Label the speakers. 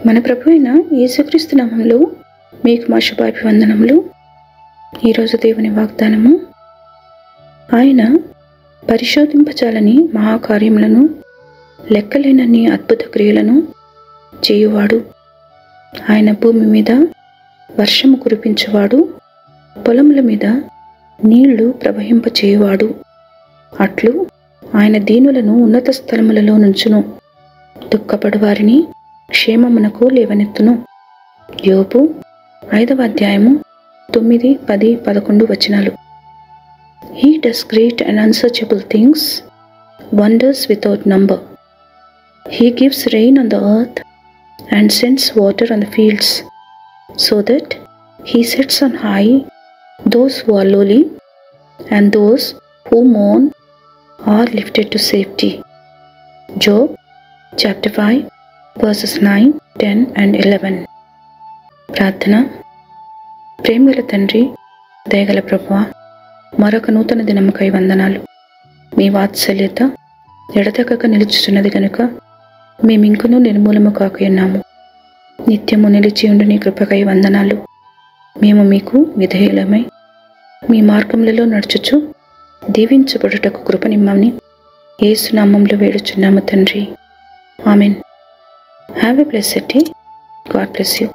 Speaker 1: మన ప్రభు అయిన యేసుక్రీస్తు నామములో మీకు మా శుభాభివందనములు. ఈరోజు దేవుని వాగ్దానము, ఆయన పరిశోధింపచాలని మహాకార్యములను లెక్కలేనన్ని అద్భుత క్రియలను చేయువాడు. ఆయన భూమి మీద వర్షము కురిపించువాడు, పొలముల మీద నీళ్లు ప్రవహింపచేయువాడు. అట్లు ఆయన దీనులను ఉన్నత స్థలములలో నుంచును, దుఃఖపడు వారిని క్షేమమునకు లేవనెత్తును. యోబు 5వ అధ్యాయము 9, 10, 11 వచనాలు. He does great and unsearchable things, wonders without number. He gives rain on the earth and sends water on the fields, so that he sets on high those who are lowly, and those who mourn are lifted to safety. Job chapter 5 verses 9, 10 and 11. ప్రార్థన. ప్రేమగల తండ్రి, దయగల ప్రభువా, మరొక నూతన దినముకై వందనాలు. మీ వాత్సల్యత ఎడతెగక నిలుచుచున్నది గనుక మేమింకనూ నిర్మూలము కాకయున్నాము. నిత్యము నిలిచి ఉండు నీ కృపకై వందనాలు. మేము మీకు విధేయులమై మీ మార్గములలో నడుచుచు దీవించబడుటకు కృపనిమ్మని యేసు నామములో వేడుచున్నాము తండ్రి. Amen. Have a blessed day. God bless you.